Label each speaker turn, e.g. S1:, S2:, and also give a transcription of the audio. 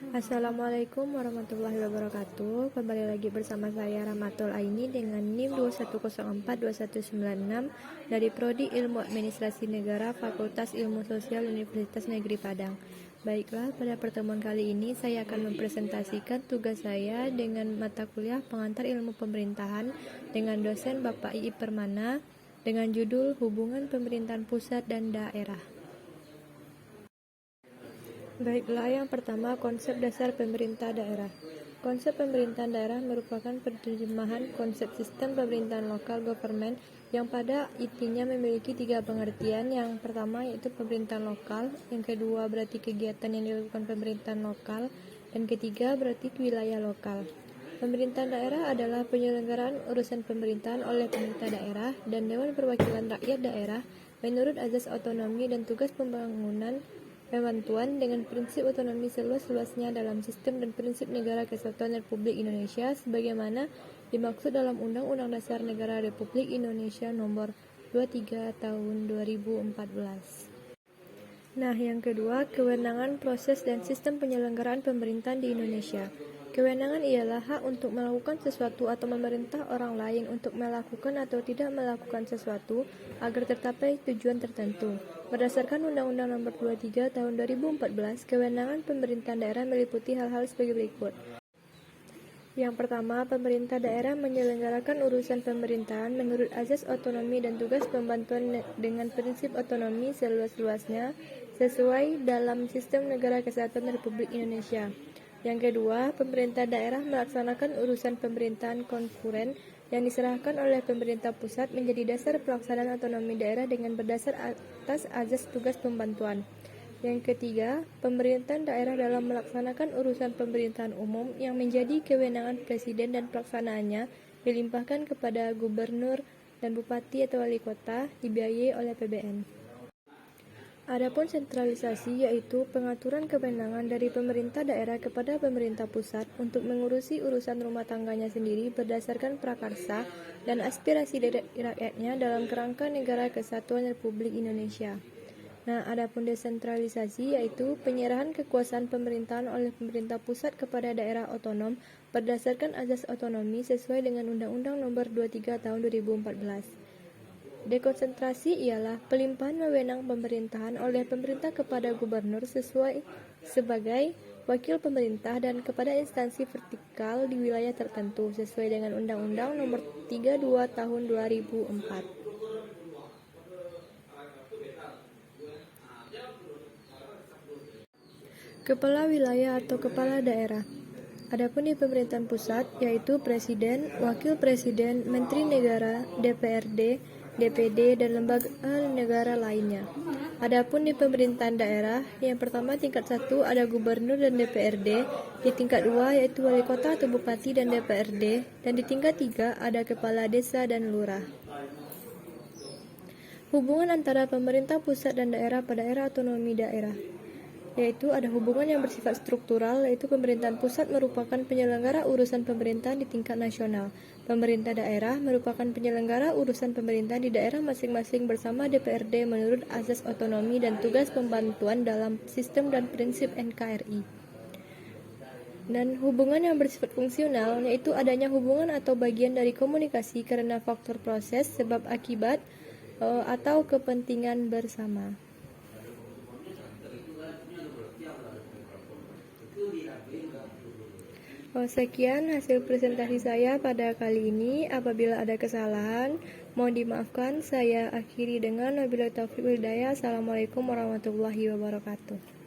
S1: Assalamualaikum warahmatullahi wabarakatuh. Kembali lagi bersama saya Rahmatul Aini dengan NIM 21042196 dari Prodi Ilmu Administrasi Negara Fakultas Ilmu Sosial Universitas Negeri Padang. Baiklah, pada pertemuan kali ini saya akan mempresentasikan tugas saya dengan mata kuliah Pengantar Ilmu Pemerintahan dengan dosen Bapak I.I. Permana dengan judul Hubungan Pemerintahan Pusat dan Daerah. Baiklah, yang pertama, konsep dasar pemerintah daerah. Konsep pemerintahan daerah merupakan penerjemahan konsep sistem pemerintahan lokal government yang pada intinya memiliki tiga pengertian. Yang pertama yaitu pemerintahan lokal, yang kedua berarti kegiatan yang dilakukan pemerintahan lokal, dan ketiga berarti wilayah lokal. Pemerintahan daerah adalah penyelenggaraan urusan pemerintahan oleh pemerintah daerah dan Dewan Perwakilan Rakyat Daerah menurut azas otonomi dan tugas pembangunan Pembantuan dengan prinsip otonomi seluas-luasnya dalam sistem dan prinsip Negara Kesatuan Republik Indonesia sebagaimana dimaksud dalam Undang-Undang Dasar Negara Republik Indonesia Nomor 23 Tahun 2014. Nah, yang kedua, kewenangan, proses, dan sistem penyelenggaraan pemerintahan di Indonesia. Kewenangan ialah hak untuk melakukan sesuatu atau memerintah orang lain untuk melakukan atau tidak melakukan sesuatu agar tercapai tujuan tertentu. Berdasarkan Undang-Undang Nomor 23 Tahun 2014, kewenangan pemerintahan daerah meliputi hal-hal sebagai berikut. Yang pertama, pemerintah daerah menyelenggarakan urusan pemerintahan menurut azas otonomi dan tugas pembantuan dengan prinsip otonomi seluas-luasnya sesuai dalam sistem Negara Kesatuan Republik Indonesia. Yang kedua, pemerintah daerah melaksanakan urusan pemerintahan konkuren yang diserahkan oleh pemerintah pusat menjadi dasar pelaksanaan otonomi daerah dengan berdasar atas azas tugas pembantuan. Yang ketiga, pemerintahan daerah dalam melaksanakan urusan pemerintahan umum yang menjadi kewenangan presiden dan pelaksanaannya dilimpahkan kepada gubernur dan bupati atau wali kota dibiayai oleh APBN. Adapun sentralisasi yaitu pengaturan kewenangan dari pemerintah daerah kepada pemerintah pusat untuk mengurusi urusan rumah tangganya sendiri berdasarkan prakarsa dan aspirasi dari rakyatnya dalam kerangka Negara Kesatuan Republik Indonesia. Nah, adapun desentralisasi yaitu penyerahan kekuasaan pemerintahan oleh pemerintah pusat kepada daerah otonom berdasarkan azas otonomi sesuai dengan Undang-Undang Nomor 23 Tahun 2014. Dekonsentrasi ialah pelimpahan wewenang pemerintahan oleh pemerintah kepada gubernur sebagai wakil pemerintah dan kepada instansi vertikal di wilayah tertentu sesuai dengan Undang-Undang Nomor 32 Tahun 2004. Kepala wilayah atau kepala daerah. Adapun di pemerintahan pusat yaitu presiden, wakil presiden, menteri negara, DPRD, DPD, dan lembaga negara lainnya. Adapun di pemerintahan daerah, yang pertama tingkat 1 ada gubernur dan DPRD, di tingkat 2 yaitu wali kota atau bupati dan DPRD, dan di tingkat 3 ada kepala desa dan lurah. Hubungan antara pemerintah pusat dan daerah pada era otonomi daerah, yaitu ada hubungan yang bersifat struktural, yaitu pemerintahan pusat merupakan penyelenggara urusan pemerintahan di tingkat nasional. Pemerintah daerah merupakan penyelenggara urusan pemerintahan di daerah masing-masing bersama DPRD menurut azas otonomi dan tugas pembantuan dalam sistem dan prinsip NKRI. Dan hubungan yang bersifat fungsional, yaitu adanya hubungan atau bagian dari komunikasi karena faktor proses, sebab akibat, atau kepentingan bersama. Sekian hasil presentasi saya pada kali ini. Apabila ada kesalahan, mohon dimaafkan. Saya akhiri dengan wabillahi taufiq wal hidayah. Assalamualaikum warahmatullahi wabarakatuh.